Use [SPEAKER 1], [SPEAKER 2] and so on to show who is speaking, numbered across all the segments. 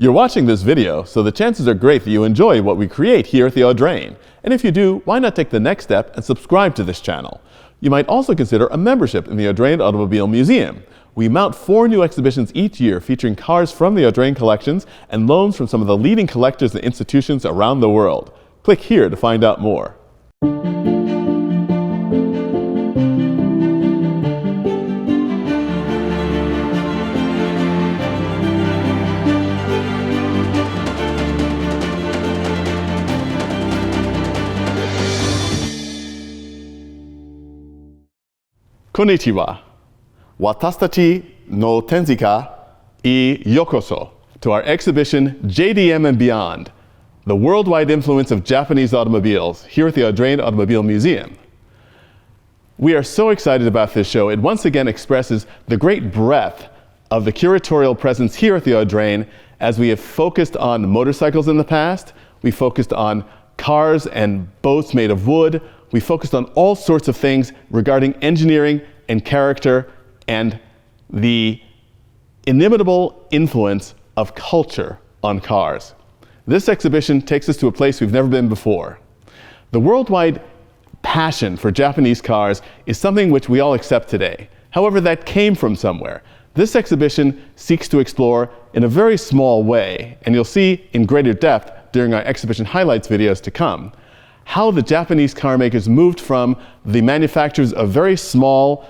[SPEAKER 1] You're watching this video, so the chances are great that you enjoy what we create here at the Audrain. And if you do, why not take the next step and subscribe to this channel? You might also consider a membership in the Audrain Automobile Museum. We mount 4 new exhibitions each year featuring cars from the Audrain collections and loans from some of the leading collectors and institutions around the world. Click here to find out more. Konnichiwa. Watasutachi no tenzika I yokoso to our exhibition JDM and Beyond, the worldwide influence of Japanese automobiles here at the Audrain Automobile Museum. We are so excited about this show. It once again expresses the great breadth of the curatorial presence here at the Audrain, as we have focused on motorcycles in the past, we focused on cars and boats made of wood, we focused on all sorts of things regarding engineering and character and the inimitable influence of culture on cars. This exhibition takes us to a place we've never been before. The worldwide passion for Japanese cars is something which we all accept today. However, that came from somewhere. This exhibition seeks to explore in a very small way, and you'll see in greater depth during our exhibition highlights videos to come, how the Japanese car makers moved from the manufacturers of very small,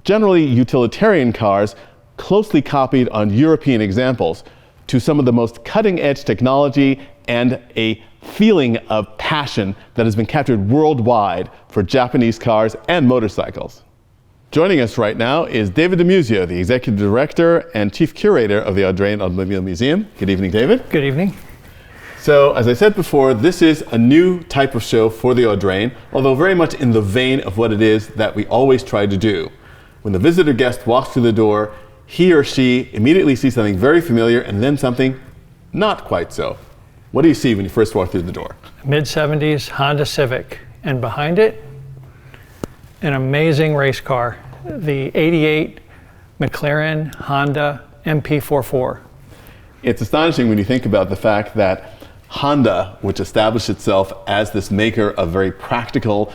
[SPEAKER 1] generally utilitarian cars, closely copied on European examples, to some of the most cutting-edge technology and a feeling of passion that has been captured worldwide for Japanese cars and motorcycles. Joining us right now is David Deio, the Executive Director and Chief Curator of the Audrain Automobile Museum. Good evening, David.
[SPEAKER 2] Good evening.
[SPEAKER 1] So, as I said before, this is a new type of show for the Audrain, although very much in the vein of what it is that we always try to do. When the visitor guest walks through the door, he or she immediately sees something very familiar and then something not quite so. What do you see when you first walk through the door?
[SPEAKER 2] Mid-70s Honda Civic, and behind it, an amazing race car, the '88 McLaren Honda MP44.
[SPEAKER 1] It's astonishing when you think about the fact that Honda, which established itself as this maker of very practical,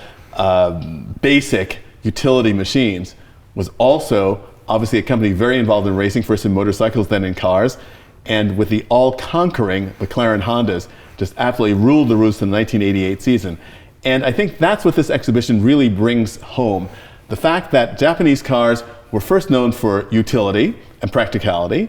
[SPEAKER 1] basic utility machines, was also obviously a company very involved in racing, first in motorcycles, then in cars, and with the all-conquering McLaren Hondas, just absolutely ruled the roost in the 1988 season. And I think that's what this exhibition really brings home. The fact that Japanese cars were first known for utility and practicality,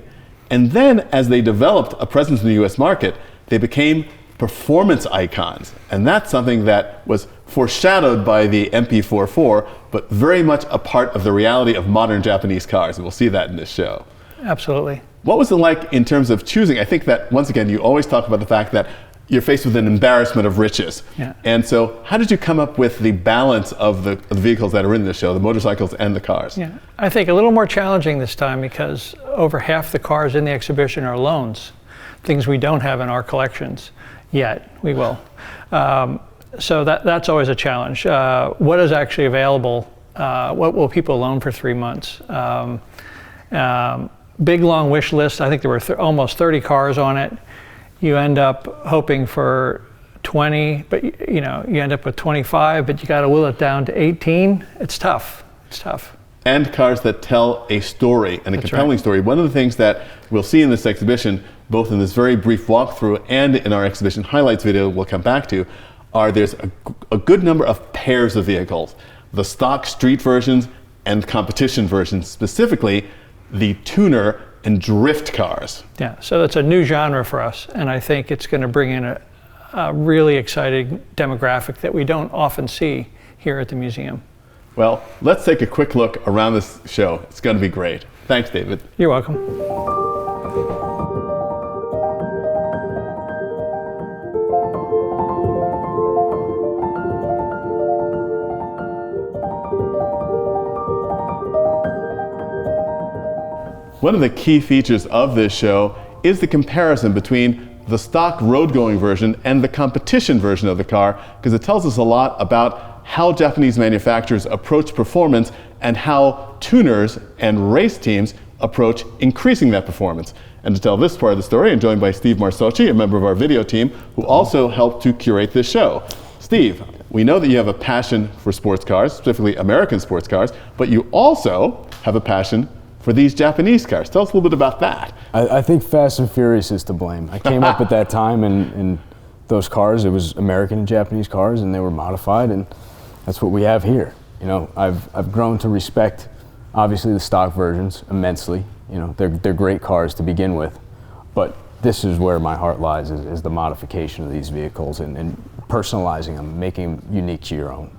[SPEAKER 1] and then as they developed a presence in the US market, they became performance icons. And that's something that was foreshadowed by the MP44, but very much a part of the reality of modern Japanese cars. And we'll see that in this show.
[SPEAKER 2] Absolutely.
[SPEAKER 1] What was it like in terms of choosing? I think that, once again, you always talk about the fact that you're faced with an embarrassment of riches.
[SPEAKER 2] Yeah.
[SPEAKER 1] And so how did you come up with the balance of the vehicles that are in this show, the motorcycles and the cars?
[SPEAKER 2] Yeah, I think a little more challenging this time because over half the cars in the exhibition are loans, things we don't have in our collections yet. We will. So that's always a challenge. What is actually available? What will people loan for 3 months? Big long wish list. I think there were almost 30 cars on it. You end up hoping for 20, but you end up with 25, but you got to whittle it down to 18. It's tough. It's tough.
[SPEAKER 1] And cars that tell a story, and a compelling story. One of the things that we'll see in this exhibition, both in this very brief walkthrough and in our exhibition highlights video we'll come back to, there's a good number of pairs of vehicles. The stock street versions and competition versions, specifically the tuner and drift cars.
[SPEAKER 2] Yeah, so it's a new genre for us, and I think it's going to bring in a really exciting demographic that we don't often see here at the museum.
[SPEAKER 1] Well, let's take a quick look around this show. It's going to be great. Thanks, David.
[SPEAKER 2] You're welcome.
[SPEAKER 1] One of the key features of this show is the comparison between the stock road-going version and the competition version of the car, because it tells us a lot about how Japanese manufacturers approach performance and how tuners and race teams approach increasing that performance. And to tell this part of the story, I'm joined by Steve Marsocci, a member of our video team, who also helped to curate this show. Steve, we know that you have a passion for sports cars, specifically American sports cars, but you also have a passion for these Japanese cars. Tell us a little bit about that.
[SPEAKER 3] I think Fast and Furious is to blame. I came up at that time, and those cars, it was American and Japanese cars, and they were modified, and that's what we have here. You know, I've grown to respect, obviously, the stock versions immensely. You know, they're great cars to begin with, but this is where my heart lies, is the modification of these vehicles and personalizing them, making them unique to your own.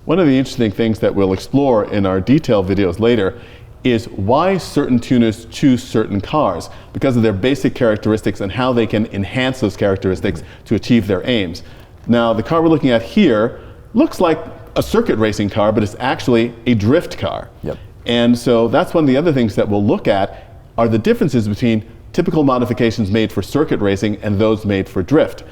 [SPEAKER 1] One of the interesting things that we'll explore in our detailed videos later is why certain tuners choose certain cars, because of their basic characteristics and how they can enhance those characteristics to achieve their aims. Now, the car we're looking at here looks like a circuit racing car, but it's actually a drift car.
[SPEAKER 3] Yep.
[SPEAKER 1] And so that's one of the other things that we'll look at are the differences between typical modifications made for circuit racing and those made for drift.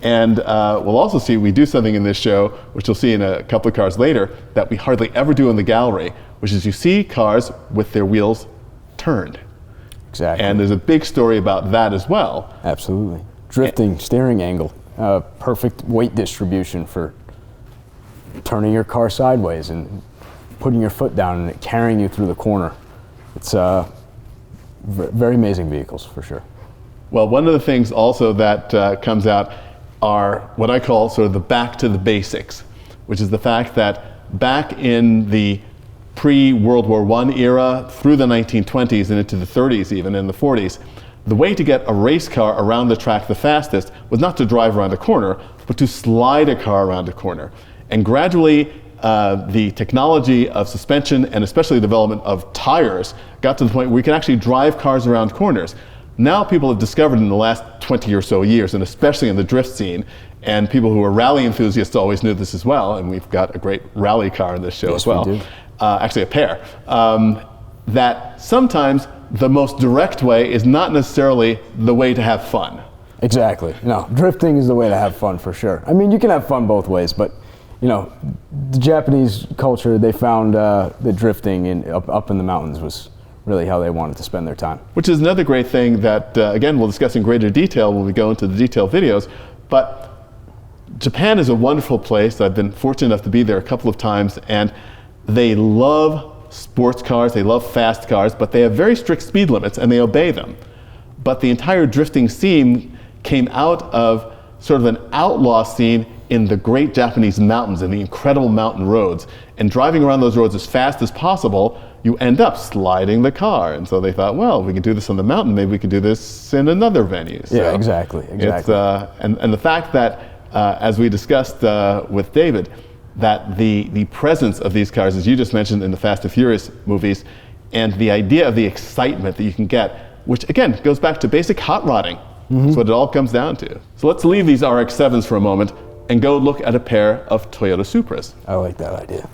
[SPEAKER 1] And we'll also see we do something in this show, which you'll see in a couple of cars later, that we hardly ever do in the gallery, which is you see cars with their wheels turned.
[SPEAKER 3] Exactly.
[SPEAKER 1] And there's a big story about that as well.
[SPEAKER 3] Absolutely. Drifting, steering angle, perfect weight distribution for turning your car sideways and putting your foot down and it carrying you through the corner. It's very amazing vehicles, for sure.
[SPEAKER 1] Well, one of the things also that comes out are what I call sort of the back to the basics, which is the fact that back in the pre-World War I era, through the 1920s and into the 30s even, and the 40s, the way to get a race car around the track the fastest was not to drive around a corner, but to slide a car around a corner. And gradually, the technology of suspension and especially the development of tires got to the point where we can actually drive cars around corners. Now people have discovered in the last 20 or so years, and especially in the drift scene, and people who are rally enthusiasts always knew this as well, and we've got a great rally car in this show as well.
[SPEAKER 3] We do.
[SPEAKER 1] Actually a pair. That sometimes the most direct way is not necessarily the way to have fun.
[SPEAKER 3] Exactly. No, drifting is the way to have fun, for sure. I mean, you can have fun both ways, but you know, the Japanese culture, they found that drifting up in the mountains was really how they wanted to spend their time.
[SPEAKER 1] Which is another great thing that, again, we'll discuss in greater detail when we go into the detailed videos. But Japan is a wonderful place. I've been fortunate enough to be there a couple of times, and they love sports cars, they love fast cars, but they have very strict speed limits and they obey them. But the entire drifting scene came out of sort of an outlaw scene in the great Japanese mountains and the incredible mountain roads. And driving around those roads as fast as possible, you end up sliding the car. And so they thought, well, if we can do this on the mountain, maybe we can do this in another venue. So
[SPEAKER 3] yeah, exactly.
[SPEAKER 1] it's, and the fact that, as we discussed with David, that the presence of these cars, as you just mentioned in the Fast and Furious movies, and the idea of the excitement that you can get, which again goes back to basic hot rodding. That's what it all comes down to. So let's leave these RX-7s for a moment and go look at a pair of Toyota Supras.
[SPEAKER 3] I like that idea.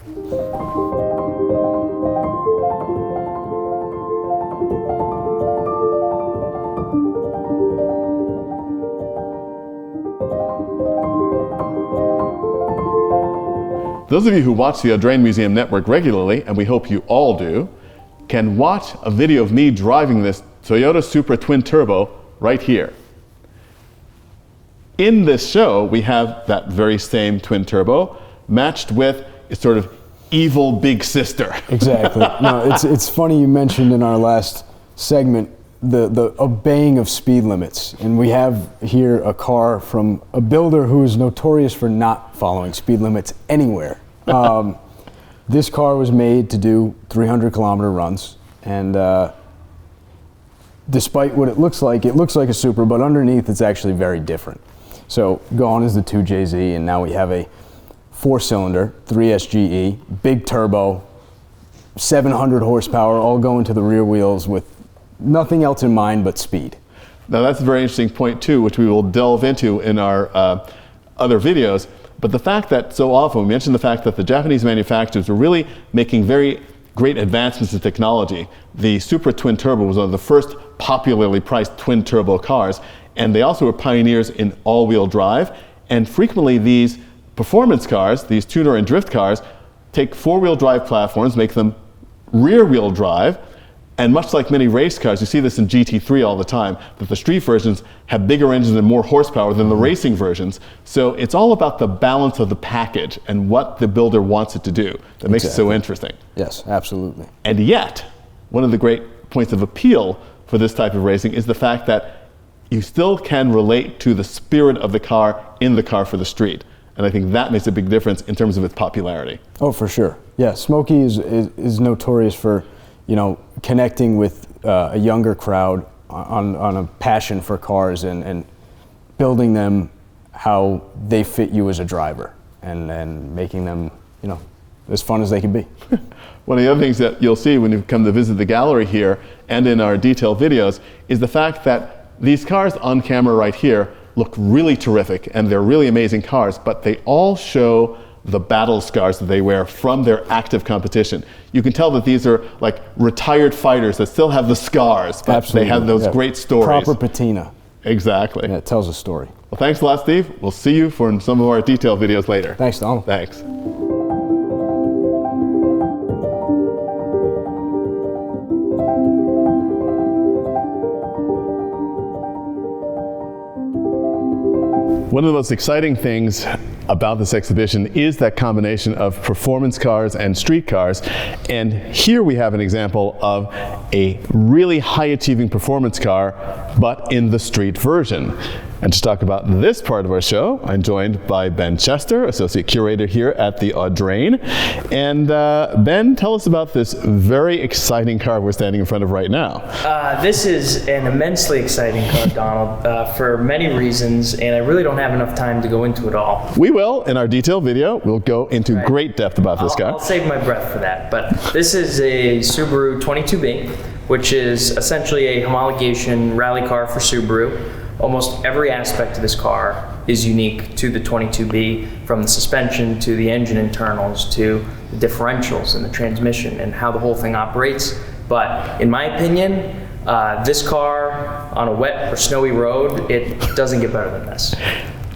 [SPEAKER 1] Those of you who watch the Audrain Museum Network regularly, and we hope you all do, can watch a video of me driving this Toyota Supra Twin Turbo right here. In this show, we have that very same twin turbo matched with its sort of evil big sister.
[SPEAKER 3] Exactly. No, it's funny you mentioned in our last segment the obeying of speed limits. And we have here a car from a builder who is notorious for not following speed limits anywhere. This car was made to do 300-kilometer runs, and despite what it looks like a Supra, but underneath it's actually very different. So gone is the 2JZ, and now we have a 4-cylinder, 3SGE, big turbo, 700 horsepower, all going to the rear wheels with nothing else in mind but speed.
[SPEAKER 1] Now that's a very interesting point too, which we will delve into in our other videos. But the fact that so often, we mentioned the fact that the Japanese manufacturers were really making very great advancements in technology. The Supra Twin Turbo was one of the first popularly priced twin turbo cars, and they also were pioneers in all-wheel drive. And frequently these performance cars, these tuner and drift cars, take four-wheel drive platforms, make them rear-wheel drive, And much like many race cars, you see this in GT3 all the time, that the street versions have bigger engines and more horsepower than the racing versions. So it's all about the balance of the package and what the builder wants it to do that makes it so interesting.
[SPEAKER 3] Yes, absolutely.
[SPEAKER 1] And yet, one of the great points of appeal for this type of racing is the fact that you still can relate to the spirit of the car in the car for the street. And I think that makes a big difference in terms of its popularity.
[SPEAKER 3] Oh, for sure. Yeah, Smokey is notorious for, you know, connecting with a younger crowd on a passion for cars and building them how they fit you as a driver and making them, you know, as fun as they can be.
[SPEAKER 1] One of the other things that you'll see when you come to visit the gallery here and in our detailed videos is the fact that these cars on camera right here look really terrific and they're really amazing cars, but they all show the battle scars that they wear from their active competition. You can tell that these are like retired fighters that still have the scars, but
[SPEAKER 3] Absolutely.
[SPEAKER 1] They have those great stories.
[SPEAKER 3] Proper patina.
[SPEAKER 1] Exactly.
[SPEAKER 3] Yeah, it tells a story.
[SPEAKER 1] Well, thanks a lot, Steve. We'll see you for some of our detailed videos later.
[SPEAKER 3] Thanks, Donald.
[SPEAKER 1] Thanks. One of the most exciting things about this exhibition is that combination of performance cars and street cars. And here we have an example of a really high-achieving performance car, but in the street version. And to talk about this part of our show, I'm joined by Ben Chester, Associate Curator here at the Audrain. And Ben, tell us about this very exciting car we're standing in front of right now.
[SPEAKER 4] This is an immensely exciting car, Donald, for many reasons, and I really don't have enough time to go into it all.
[SPEAKER 1] We will, in our detailed video, we'll go into great depth about this car.
[SPEAKER 4] I'll save my breath for that, but this is a Subaru 22B, which is essentially a homologation rally car for Subaru. Almost every aspect of this car is unique to the 22B, from the suspension to the engine internals to the differentials and the transmission and how the whole thing operates. But in my opinion, this car on a wet or snowy road, it doesn't get better than this.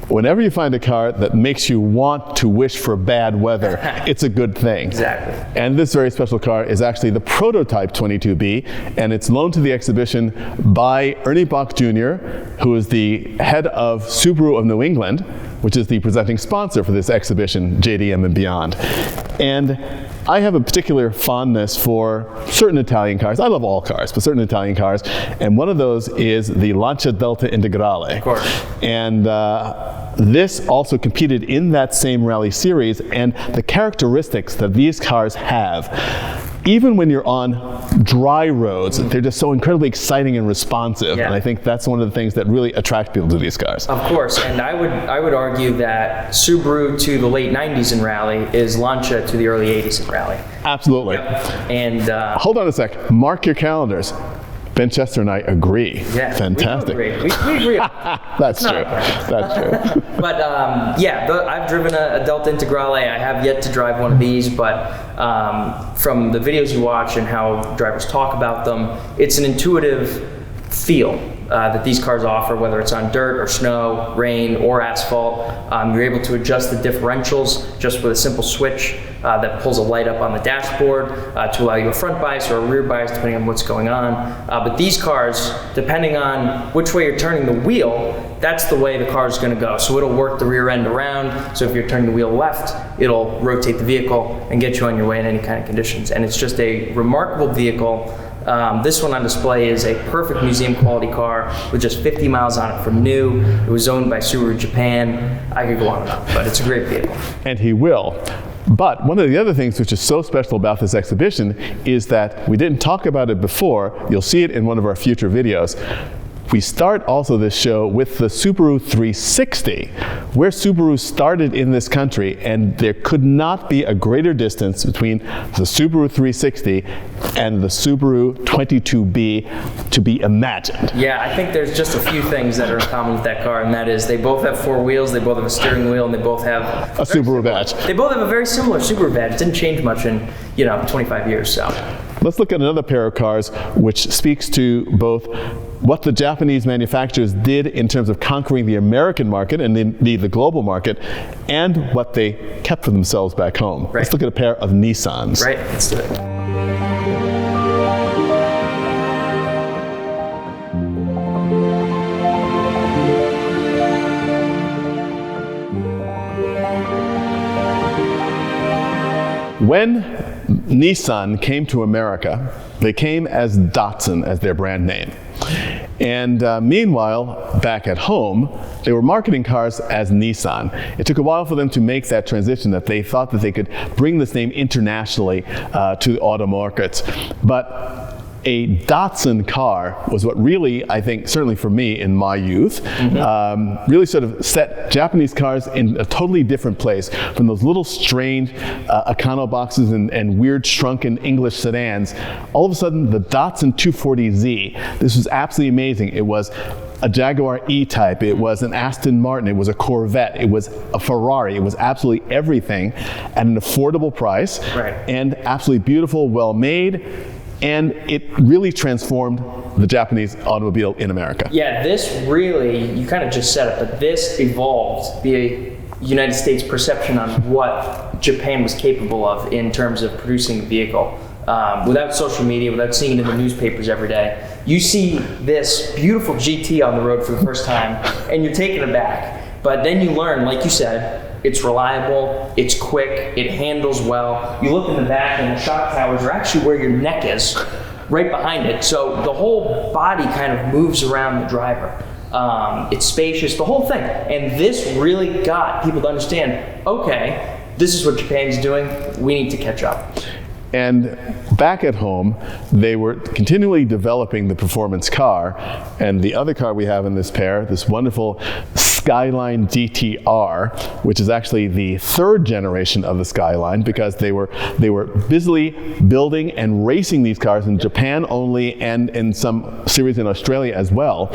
[SPEAKER 1] Whenever you find a car that makes you want to wish for bad weather, it's a good thing.
[SPEAKER 4] Exactly.
[SPEAKER 1] And this very special car is actually the Prototype 22B, and it's loaned to the exhibition by Ernie Bach Jr., who is the head of Subaru of New England, which is the presenting sponsor for this exhibition, JDM and beyond. And I have a particular fondness for certain Italian cars. I love all cars, but certain Italian cars. And one of those is the Lancia Delta Integrale.
[SPEAKER 4] Of course.
[SPEAKER 1] And this also competed in that same rally series, and the characteristics that these cars have, even when you're on dry roads, they're just so incredibly exciting and responsive.
[SPEAKER 4] Yeah.
[SPEAKER 1] And I think that's one of the things that really attract people to these cars.
[SPEAKER 4] Of course, and I would argue that Subaru to the late 90s in rally is Lancia to the early 80s in rally.
[SPEAKER 1] Absolutely.
[SPEAKER 4] And
[SPEAKER 1] Hold on a sec. Mark your calendars. Ben Chester and I agree.
[SPEAKER 4] yeah,
[SPEAKER 1] Fantastic.
[SPEAKER 4] we agree.
[SPEAKER 1] That's true. That's true.
[SPEAKER 4] But yeah, I've driven a Delta Integrale. I have yet to drive one of these, but from the videos you watch and how drivers talk about them, it's an intuitive feel that these cars offer, whether it's on dirt or snow, rain, or asphalt. You're able to adjust the differentials just with a simple switch that pulls a light up on the dashboard to allow you a front bias or a rear bias, depending on what's going on. But these cars, depending on which way you're turning the wheel, that's the way the car is going to go. So it'll work the rear end around. So if you're turning the wheel left, it'll rotate the vehicle and get you on your way in any kind of conditions. And it's just a remarkable vehicle. This one on display is a perfect museum quality car with just 50 miles on it from new. It was owned by Subaru Japan. I could go on and on, but it's a great vehicle.
[SPEAKER 1] And he will. But one of the other things which is so special about this exhibition is that we didn't talk about it before. You'll see it in one of our future videos. We start also this show with the Subaru 360, where Subaru started in this country, and there could not be a greater distance between the Subaru 360 and the Subaru 22B to be imagined.
[SPEAKER 4] Yeah, I think there's just a few things that are in common with that car, and that is they both have four wheels, they both have a steering wheel, and they both have
[SPEAKER 1] A Subaru badge.
[SPEAKER 4] They both have a very similar Subaru badge. It didn't change much in 25 years. So
[SPEAKER 1] Let's look at another pair of cars which speaks to both what the Japanese manufacturers did in terms of conquering the American market and indeed the global market, and what they kept for themselves back home.
[SPEAKER 4] Right.
[SPEAKER 1] Let's look at a pair of Nissans.
[SPEAKER 4] right, let's do it.
[SPEAKER 1] When Nissan came to America, they came as Datsun as their brand name. And meanwhile, back at home, they were marketing cars as Nissan. It took a while for them to make that transition, that they thought that they could bring this name internationally to the auto markets. But a Datsun car was what really, I think, certainly for me in my youth, really sort of set Japanese cars in a totally different place from those little strange Econo boxes and weird shrunken English sedans. All of a sudden, the Datsun 240Z, this was absolutely amazing. It was a Jaguar E-Type, it was an Aston Martin, it was a Corvette, it was a Ferrari, it was absolutely everything at an affordable price, and absolutely beautiful, well made. And it really transformed the Japanese automobile in America.
[SPEAKER 4] Yeah, this really, you kind of just said it, but this evolved the United States perception on what Japan was capable of in terms of producing a vehicle. Without social media, without seeing it in the newspapers every day, you see this beautiful GT on the road for the first time, and you're taken aback. But then you learn, like you said, it's reliable, it's quick, it handles well. You look in the back and the shock towers are actually where your neck is, right behind it. So the whole body kind of moves around the driver. It's spacious, the whole thing. And this really got people to understand, okay, this is what Japan's doing, we need to catch up.
[SPEAKER 1] And back at home, they were continually developing the performance car. And the other car we have in this pair, this wonderful Skyline GTR, which is actually the third generation of the Skyline, because they were busily building and racing these cars in Japan only and in some series in Australia as well.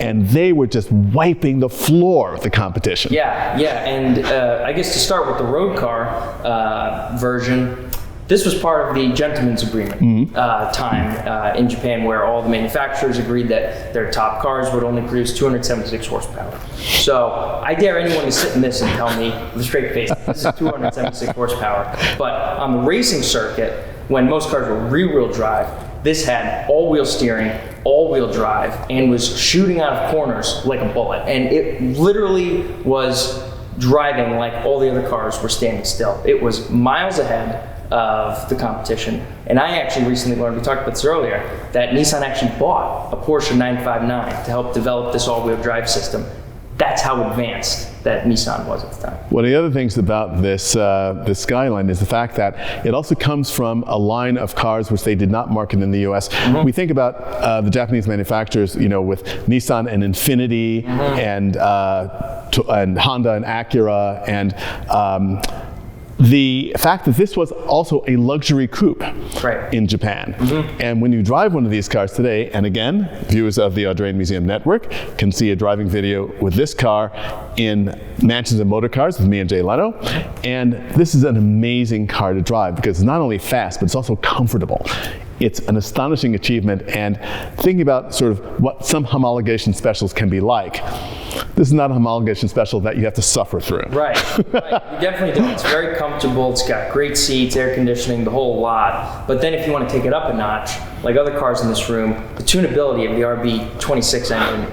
[SPEAKER 1] And they were just wiping the floor with the competition.
[SPEAKER 4] Yeah, and I guess to start with the road car version, this was part of the gentleman's agreement time in Japan, where all the manufacturers agreed that their top cars would only produce 276 horsepower. So I dare anyone to sit in this and tell me with a straight face, this is 276 horsepower. But on the racing circuit, when most cars were rear-wheel drive, this had all-wheel steering, all-wheel drive, and was shooting out of corners like a bullet. And it literally was driving like all the other cars were standing still. It was miles ahead of the competition. And I actually recently learned, we talked about this earlier, that Nissan actually bought a Porsche 959 to help develop this all-wheel drive system. That's how advanced that Nissan was at the time.
[SPEAKER 1] One of the other things about this Skyline is the fact that it also comes from a line of cars which they did not market in the US. We think about the Japanese manufacturers, with Nissan and Infiniti and Honda and Acura, and the fact that this was also a luxury coupe in Japan. And when you drive one of these cars today, and again, viewers of the Audrain Museum Network can see a driving video with this car in Mansions and Motor Cars with me and Jay Leno. And this is an amazing car to drive because it's not only fast, but it's also comfortable. It's an astonishing achievement, and thinking about sort of what some homologation specials can be like, this is not a homologation special that you have to suffer through. Right.
[SPEAKER 4] You definitely don't. It's very comfortable, it's got great seats, air conditioning, the whole lot. But then if you want to take it up a notch, like other cars in this room, the tunability of the RB26 engine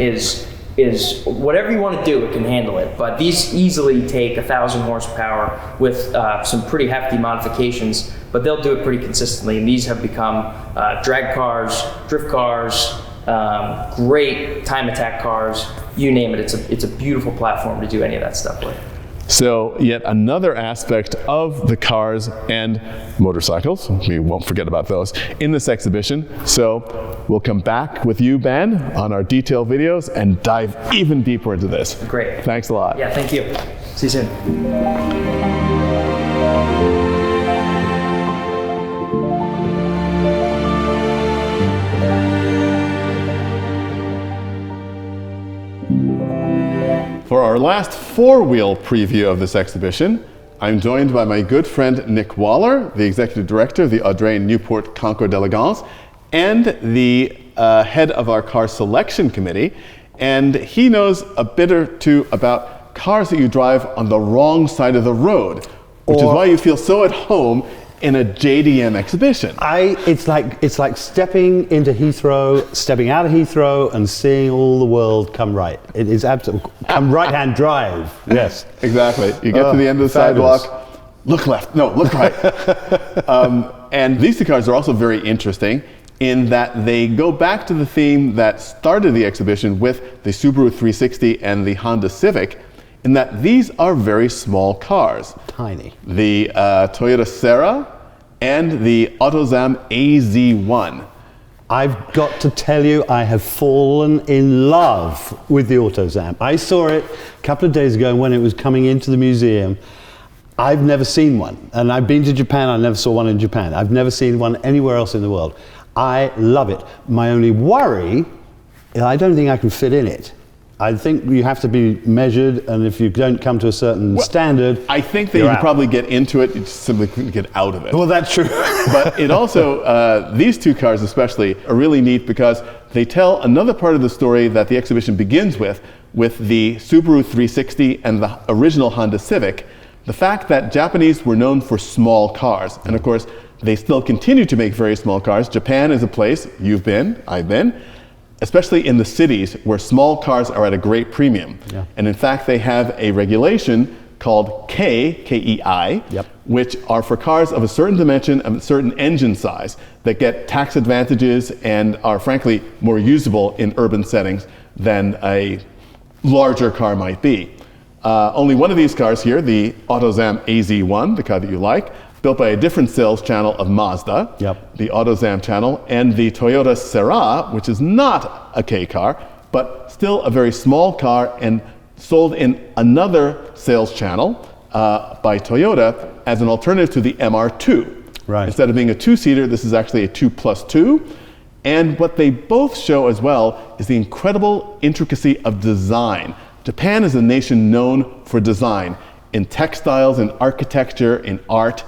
[SPEAKER 4] is whatever you want to do, it can handle it. But these easily take 1,000 horsepower with some pretty hefty modifications, but they'll do it pretty consistently. And these have become drag cars, drift cars, great time attack cars, you name it. It's a beautiful platform to do any of that stuff with.
[SPEAKER 1] So yet another aspect of the cars and motorcycles, we won't forget about those, in this exhibition. So we'll come back with you, Ben, on our detailed videos and dive even deeper into this.
[SPEAKER 4] Great.
[SPEAKER 1] Thanks a lot.
[SPEAKER 4] Yeah, thank you. See you soon.
[SPEAKER 1] For our last four-wheel preview of this exhibition, I'm joined by my good friend Nick Waller, the Executive Director of the Audrain Newport Concours d'Elegance, and the head of our car selection committee. And he knows a bit or two about cars that you drive on the wrong side of the road, which is why you feel so at home in a JDM exhibition.
[SPEAKER 5] It's like stepping into Heathrow, stepping out of Heathrow, and seeing all the world come right. It is absolutely come right-hand drive. Yes,
[SPEAKER 1] exactly. You get to the end of the
[SPEAKER 5] fabulous.
[SPEAKER 1] sidewalk, look left, no, look right. And these two cars are also very interesting in that they go back to the theme that started the exhibition with the Subaru 360 and the Honda Civic, in that these are very small cars.
[SPEAKER 5] Tiny.
[SPEAKER 1] The Toyota Serra and the Autozam AZ1.
[SPEAKER 5] I've got to tell you, I have fallen in love with the Autozam. I saw it a couple of days ago when it was coming into the museum. I've never seen one, and I've been to Japan, I never saw one in Japan. I've never seen one anywhere else in the world. I love it. My only worry is I don't think I can fit in it. I think you have to be measured, and if you don't come to a certain standard,
[SPEAKER 1] I think that you could probably get into it, you just simply couldn't get out of it.
[SPEAKER 5] Well, that's true.
[SPEAKER 1] But it also, these two cars especially, are really neat because they tell another part of the story that the exhibition begins with the Subaru 360 and the original Honda Civic, the fact that Japanese were known for small cars. And of course, they still continue to make very small cars. Japan is a place, you've been, I've been, especially in the cities where small cars are at a great premium.
[SPEAKER 5] Yeah.
[SPEAKER 1] And in fact, they have a regulation called KEI, which are for cars of a certain dimension, of a certain engine size, that get tax advantages and are frankly more usable in urban settings than a larger car might be. Only one of these cars here, the Autozam AZ1, the car that you like, built by a different sales channel of Mazda, the Autozam channel, and the Toyota Serra, which is not a K car, but still a very small car and sold in another sales channel by Toyota as an alternative to the MR2.
[SPEAKER 5] Right.
[SPEAKER 1] Instead of being a two-seater, this is actually a 2+2. And what they both show as well is the incredible intricacy of design. Japan is a nation known for design in textiles, in architecture, in art,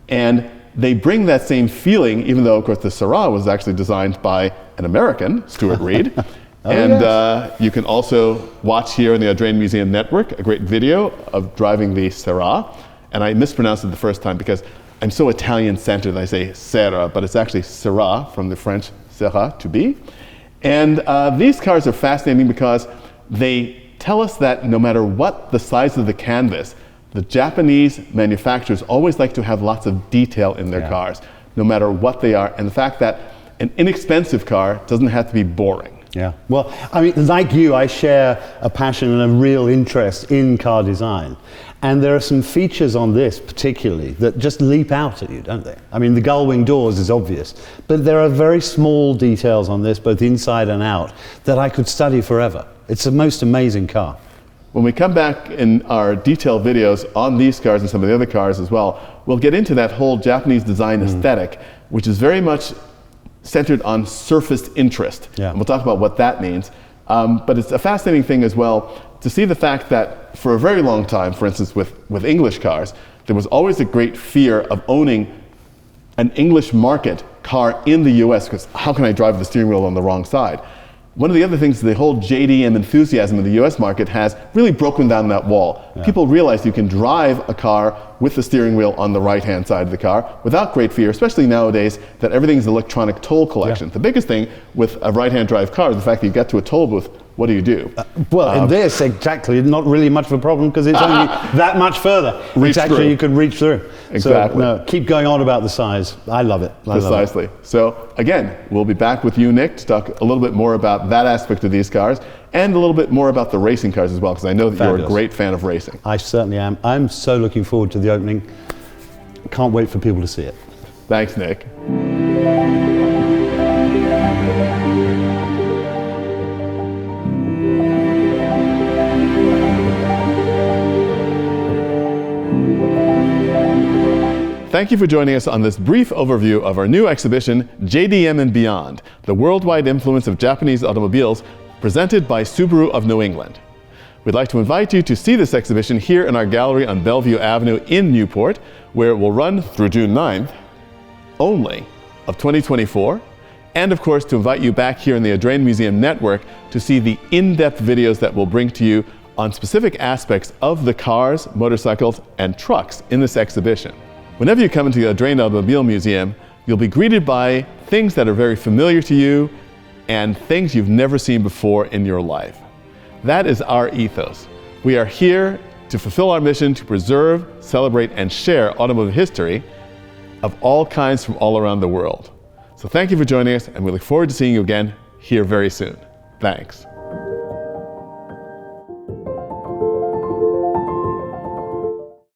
[SPEAKER 1] and they bring that same feeling, even though, of course, the Serra was actually designed by an American, Stuart Reed. You can also watch here on the Audrain Museum Network a great video of driving the Serra. And I mispronounced it the first time because I'm so Italian-centered that I say Serra, but it's actually Serra from the French Serra, to be. And these cars are fascinating because they tell us that no matter what the size of the canvas, the Japanese manufacturers always like to have lots of detail in their cars, no matter what they are. And the fact that an inexpensive car doesn't have to be boring.
[SPEAKER 5] Yeah, well, I mean, like you, I share a passion and a real interest in car design. And there are some features on this particularly that just leap out at you, don't they? I mean, the gull-wing doors is obvious, but there are very small details on this, both inside and out, that I could study forever. It's the most amazing car.
[SPEAKER 1] When we come back in our detailed videos on these cars and some of the other cars as well, we'll get into that whole Japanese design aesthetic, which is very much centered on surfaced interest. And we'll talk about what that means. But it's a fascinating thing as well to see the fact that for a very long time, for instance, with English cars, there was always a great fear of owning an English market car in the US, because how can I drive the steering wheel on the wrong side? One of the other things, the whole JDM enthusiasm in the US market has really broken down that wall. People realize you can drive a car with the steering wheel on the right-hand side of the car without great fear, especially nowadays that everything's electronic toll collection. The biggest thing with a right-hand drive car is the fact that you get to a toll booth, what do you do?
[SPEAKER 5] Well, in this, exactly, not really much of a problem because it's only that much further. You can reach through.
[SPEAKER 1] Exactly.
[SPEAKER 5] So, no, keep going on about the size. I love it.
[SPEAKER 1] Precisely. So again, we'll be back with you, Nick, to talk a little bit more about that aspect of these cars and a little bit more about the racing cars as well, because I know that you're a great fan of racing.
[SPEAKER 5] I certainly am. I'm so looking forward to the opening. Can't wait for people to see it.
[SPEAKER 1] Thanks, Nick. Thank you for joining us on this brief overview of our new exhibition, JDM and Beyond, the worldwide influence of Japanese automobiles, presented by Subaru of New England. We'd like to invite you to see this exhibition here in our gallery on Bellevue Avenue in Newport, where it will run through June 9th only of 2024, and of course to invite you back here in the Audrain Museum Network to see the in-depth videos that we'll bring to you on specific aspects of the cars, motorcycles, and trucks in this exhibition. Whenever you come into the Audrain Automobile Museum, you'll be greeted by things that are very familiar to you and things you've never seen before in your life. That is our ethos. We are here to fulfill our mission to preserve, celebrate, and share automotive history of all kinds from all around the world. So thank you for joining us, and we look forward to seeing you again here very soon. Thanks.